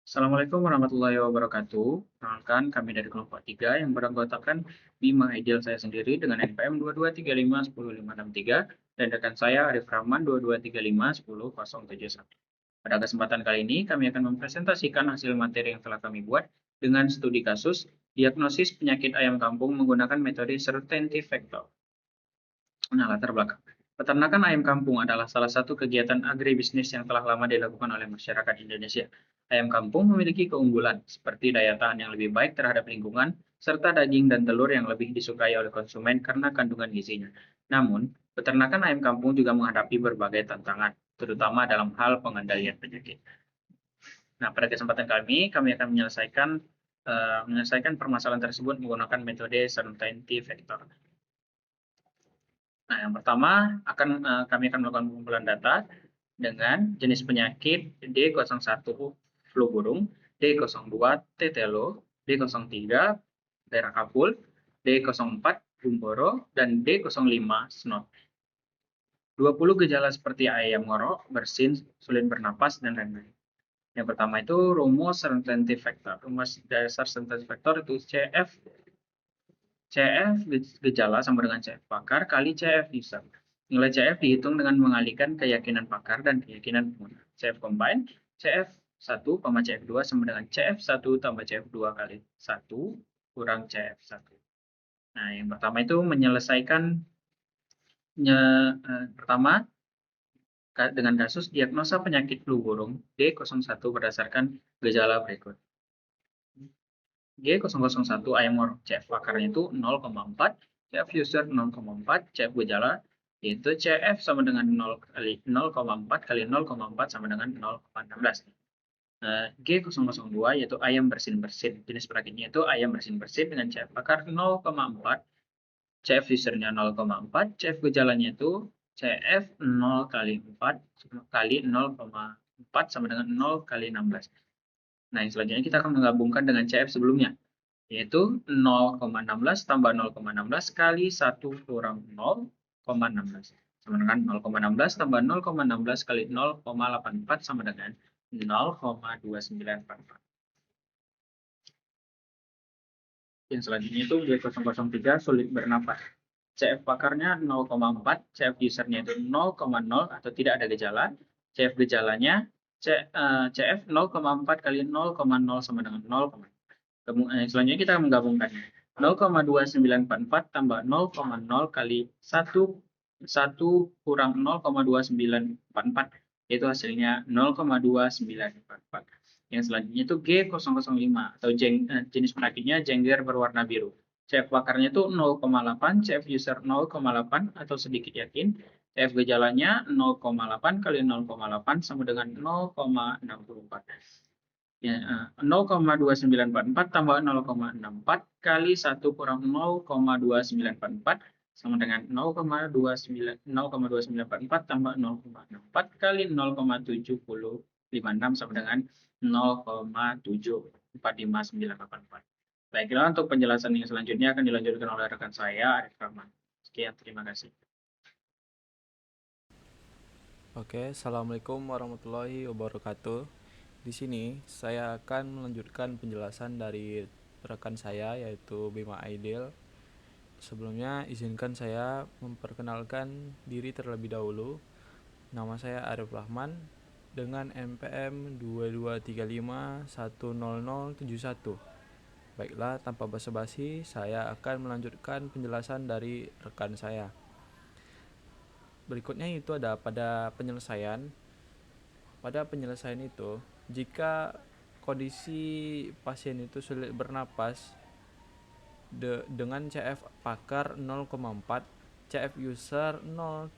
Assalamualaikum warahmatullahi wabarakatuh. Perkenalkan, kami dari kelompok 3 yang beranggotakan Bima Ideal saya sendiri dengan NPM 2235106563 dan rekan saya Arif Rahman 22351071. Pada kesempatan kali ini, kami akan mempresentasikan hasil materi yang telah kami buat dengan studi kasus diagnosis penyakit ayam kampung menggunakan metode certainty factor. Nah, latar belakang. Peternakan ayam kampung adalah salah satu kegiatan agribisnis yang telah lama dilakukan oleh masyarakat Indonesia. Ayam kampung memiliki keunggulan seperti daya tahan yang lebih baik terhadap lingkungan, serta daging dan telur yang lebih disukai oleh konsumen karena kandungan gizinya. Namun, peternakan ayam kampung juga menghadapi berbagai tantangan, terutama dalam hal pengendalian penyakit. Nah, pada kesempatan kami akan menyelesaikan permasalahan tersebut menggunakan metode certainty factor. Nah, yang pertama kami akan melakukan pengumpulan data dengan jenis penyakit D01 flu burung, D02 tetelo, D03 daerah kapul, D04 bumboro, dan D05 snot. 20 gejala seperti ayam ngorok, bersin, sulit bernapas, dan lain-lain. Yang pertama itu rumus certainty factor. Rumus dasar certainty factor itu CF gejala sama dengan CF pakar kali CF user. Nilai CF dihitung dengan mengalihkan keyakinan pakar dan keyakinan pengguna. CF combine, CF1, CF2 sama dengan CF1 tambah CF2 kali 1 kurang CF1. Nah, yang pertama itu menyelesaikan pertama dengan kasus diagnosa penyakit flu burung D01 berdasarkan gejala berikut. G001 IMOR CF pakarnya itu 0,4, CF user 0,4, CF gejala yaitu CF sama dengan 0,4 kali 0,4 sama dengan 0,16. G002 yaitu ayam bersin-bersin. Jenis perakitnya itu ayam bersin-bersin dengan CF pakar 0,4, CF usernya 0,4, CF gejalanya itu CF 0 kali 4 kali 0,4 sama dengan 0 kali 16. Nah, yang selanjutnya kita akan menggabungkan dengan CF sebelumnya, yaitu 0,16 tambah 0,16 kali 1 kurang 0,16. Sama dengan 0,16 tambah 0,16 kali 0,84 sama dengan 0,2944. Yang selanjutnya itu G003 sulit bernapas. CF pakarnya 0,4, CF usernya itu 0,0 atau tidak ada gejala. CF gejalanya CF 0,4 kali 0,0 sama dengan 0. Selanjutnya kita menggabungkannya. 0,2944 tambah 0,0 kali 1 kurang 0,2944 yaitu hasilnya 0,2944. Yang selanjutnya itu G005 atau jenis penyakitnya jengger berwarna biru. CF bakarnya itu 0,8, CF user 0,8 atau sedikit yakin. CF gejalanya 0,8 kali 0,8 sama dengan 0,64. Ya, 0,2944 tambah 0,64 kali 1 kurang 0,2944 sama dengan 0,2944 tambah 0,64 kali 0,7056 sama dengan 0,745984. Baiklah, untuk penjelasan yang selanjutnya akan dilanjutkan oleh rekan saya, Arif Rahman. Sekian, terima kasih. Oke, Assalamualaikum warahmatullahi wabarakatuh. Di sini saya akan melanjutkan penjelasan dari rekan saya yaitu Bima Aidil. Sebelumnya izinkan saya memperkenalkan diri terlebih dahulu. Nama saya Arif Rahman dengan NPM 2235100071. Baiklah, tanpa basa-basi, saya akan melanjutkan penjelasan dari rekan saya. Berikutnya itu ada pada penyelesaian. Pada penyelesaian itu, jika kondisi pasien itu sulit bernapas dengan CF pakar 0,4, CF user 0,0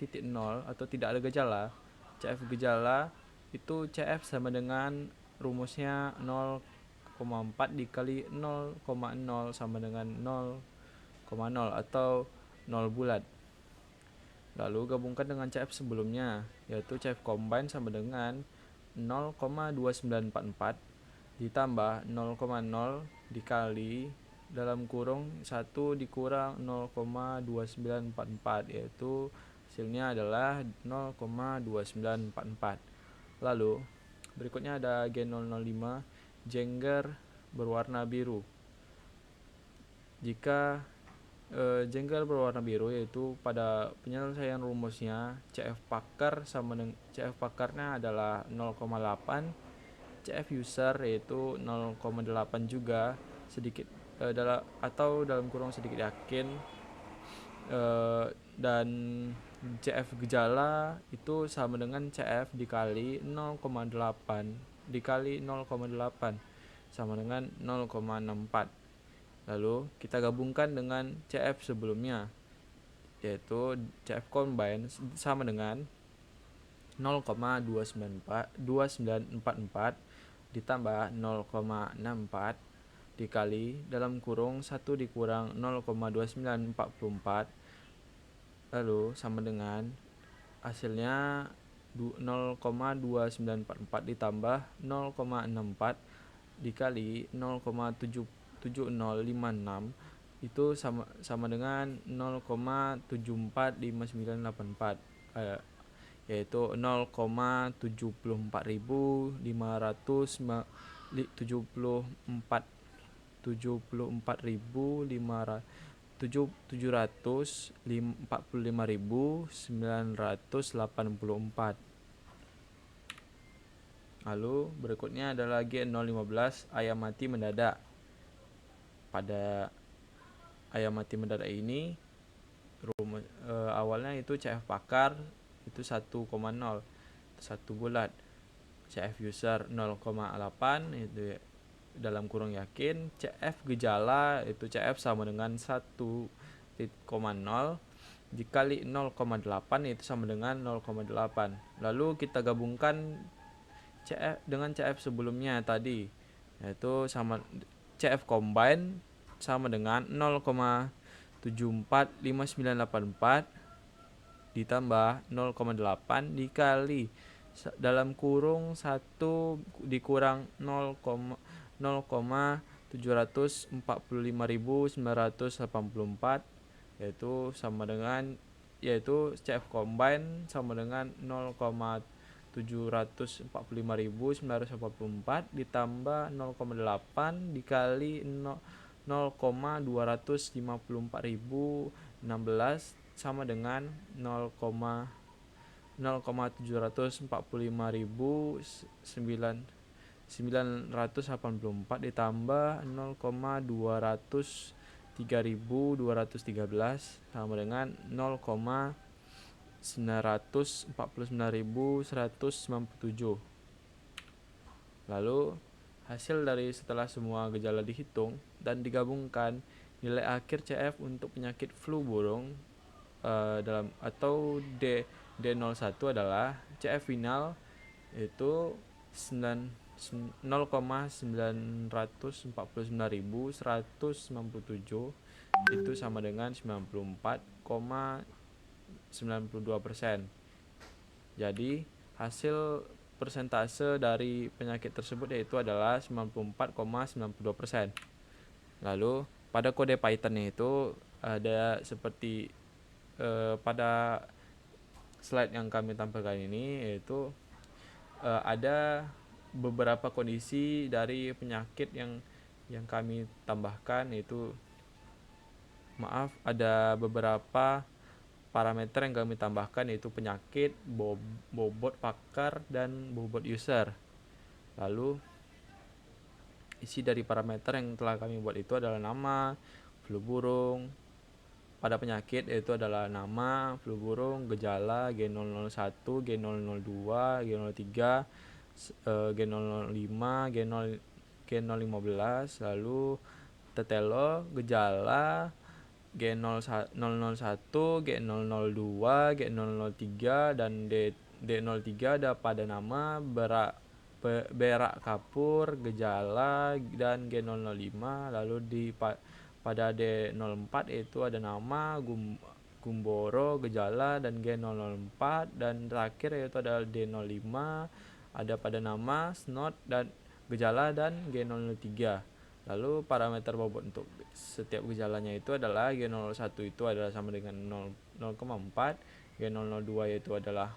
atau tidak ada gejala, CF gejala itu CF sama dengan rumusnya 0,4 dikali 0,0 sama dengan 0,0 atau 0 bulat. Lalu gabungkan dengan CF sebelumnya, yaitu CF combine sama dengan 0,2944 ditambah 0,0 dikali dalam kurung 1 dikurang 0,2944, yaitu hasilnya adalah 0,2944. Lalu berikutnya ada G005 jengger berwarna biru. Jika jengger berwarna biru yaitu pada penyelesaian rumusnya CF Pakar sama dengan CF Pakarnya adalah 0,8, CF user yaitu 0,8 juga sedikit dalam kurung sedikit yakin, dan CF gejala itu sama dengan CF dikali 0,8 dikali 0,8 sama dengan 0,64. Lalu kita gabungkan dengan CF sebelumnya, yaitu CF combine sama dengan 0,2944 ditambah 0,64 dikali dalam kurung 1 dikurang 0,2944, lalu sama dengan hasilnya 0,2944 ditambah 0,64 dikali 0,77056 itu sama dengan 0,745984, yaitu 745.984. Lalu berikutnya adalah G015 ayam mati mendadak. Pada ayam mati mendadak ini awalnya itu CF Pakar itu 1,0, 1 bulat. CF user 0,8 itu dalam kurung yakin. CF gejala itu CF sama dengan 1,0 dikali 0,8 itu sama dengan 0,8. Lalu kita gabungkan CF dengan CF sebelumnya tadi, yaitu sama CF combine sama dengan 0,745984 ditambah 0,8 dikali dalam kurung 1 dikurang 0,745.984, yaitu CF combine sama dengan 0,745.984 ditambah 0,8 dikali 0,254.016 sama dengan 0,745.984 ditambah 0,203.213 sama dengan 0,949.197. Lalu hasil dari setelah semua gejala dihitung dan digabungkan, nilai akhir CF untuk penyakit flu burung atau D01 adalah CF final yaitu 0,949.197 itu sama dengan 94,92%. Jadi hasil persentase dari penyakit tersebut yaitu adalah 94,92%. Lalu pada kode Python itu ada seperti pada slide yang kami tampilkan ini, yaitu ada beberapa kondisi dari penyakit yang kami tambahkan, yaitu ada beberapa parameter yang kami tambahkan, yaitu penyakit, bobot pakar, dan bobot user. Lalu isi dari parameter yang telah kami buat itu adalah nama flu burung. Pada penyakit yaitu adalah nama flu burung, gejala G001, G002, G03, G005, G015, lalu tetelo, gejala G001, G002, G003, dan D03 ada pada nama berak kapur, gejala, dan G005. Lalu pada D04 itu ada nama gumboro, gejala, dan G004. Dan terakhir yaitu ada D05 ada pada nama snot dan gejala, dan G003. Lalu parameter bobot untuk setiap gejalanya itu adalah G01 itu adalah sama dengan 0,4, G002 yaitu adalah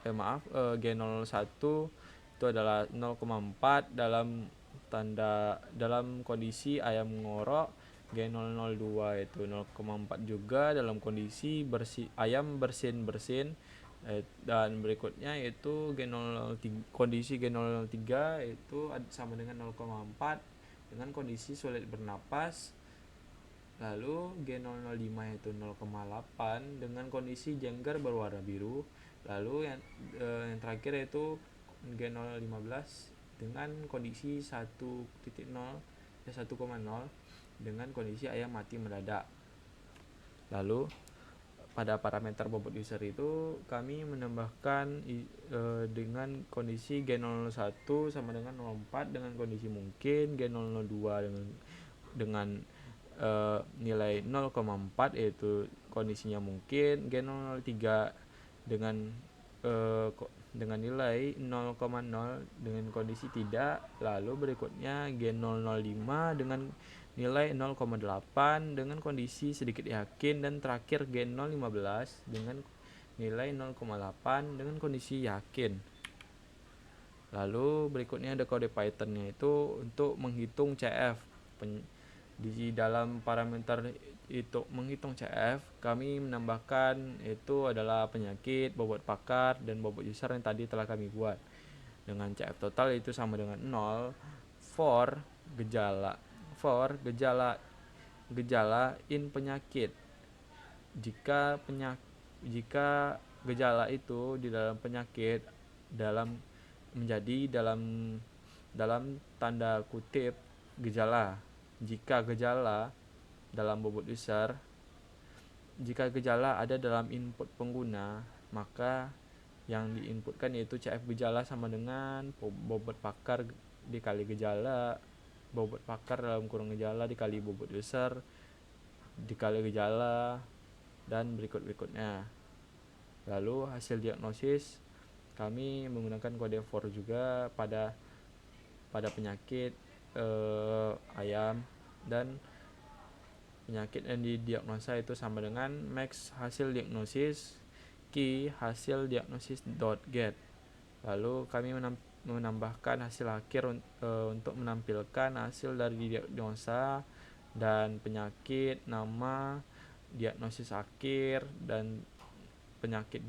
G01 itu adalah 0,4 dalam dalam kondisi ayam ngorok G002 itu 0,4 juga dalam kondisi ayam bersin dan berikutnya itu G003, kondisi G003 itu sama dengan 0,4 dengan kondisi sulit bernapas. Lalu G005 itu 0,8 dengan kondisi jengger berwarna biru. Lalu yang terakhir itu G015 dengan kondisi 1.0 dengan kondisi ayam mati mendadak. Lalu pada parameter bobot user itu kami menambahkan dengan kondisi G001 sama dengan 0,4 dengan kondisi mungkin, G002 dengan nilai 0,4 yaitu kondisinya mungkin, G003 dengan nilai 0,0 dengan kondisi tidak. Lalu berikutnya G005 dengan nilai 0,8 dengan kondisi sedikit yakin, dan terakhir G015 dengan nilai 0,8 dengan kondisi yakin. Lalu berikutnya ada kode Python-nya itu untuk menghitung CF. Di dalam parameter itu menghitung CF, kami menambahkan itu adalah penyakit, bobot pakar, dan bobot user yang tadi telah kami buat. Dengan CF total itu sama dengan 0 for gejala in penyakit. Jika gejala itu di dalam penyakit menjadi dalam tanda kutip gejala. Jika gejala dalam bobot user, jika gejala ada dalam input pengguna, maka yang diinputkan yaitu CF gejala sama dengan bobot pakar dikali gejala, bobot pakar dalam kurung gejala dikali bobot user dikali gejala, dan berikutnya. Lalu hasil diagnosis kami menggunakan kode for juga pada penyakit ayam, dan penyakit yang didiagnosa itu sama dengan max hasil diagnosis key hasil diagnosis .get. Lalu kami menambahkan hasil akhir untuk menampilkan hasil dari diagnosa dan penyakit, nama, diagnosis akhir, dan penyakit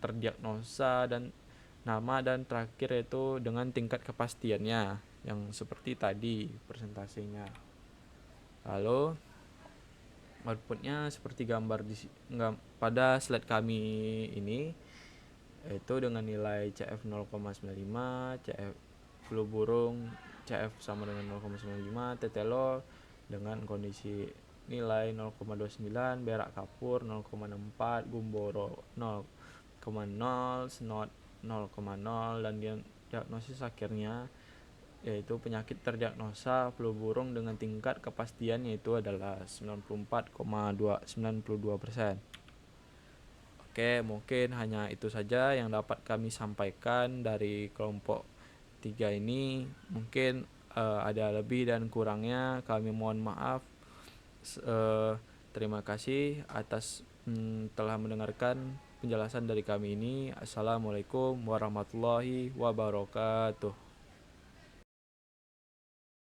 terdiagnosa, dan nama, dan terakhir itu dengan tingkat kepastiannya yang seperti tadi persentasenya. Lalu outputnya seperti gambar pada slide kami ini, yaitu dengan nilai CF 0,95, CF flu burung CF sama dengan 0,95, tetelo dengan kondisi nilai 0,29, berak kapur 0,64, gumboro 0,0, snot 0,0, dan diagnosis akhirnya yaitu penyakit terdiagnosa flu burung dengan tingkat kepastian yaitu adalah 94,92%. Oke, mungkin hanya itu saja yang dapat kami sampaikan dari kelompok 3 ini. Mungkin ada lebih dan kurangnya, kami mohon maaf. Terima kasih atas telah mendengarkan penjelasan dari kami ini. Assalamualaikum warahmatullahi wabarakatuh.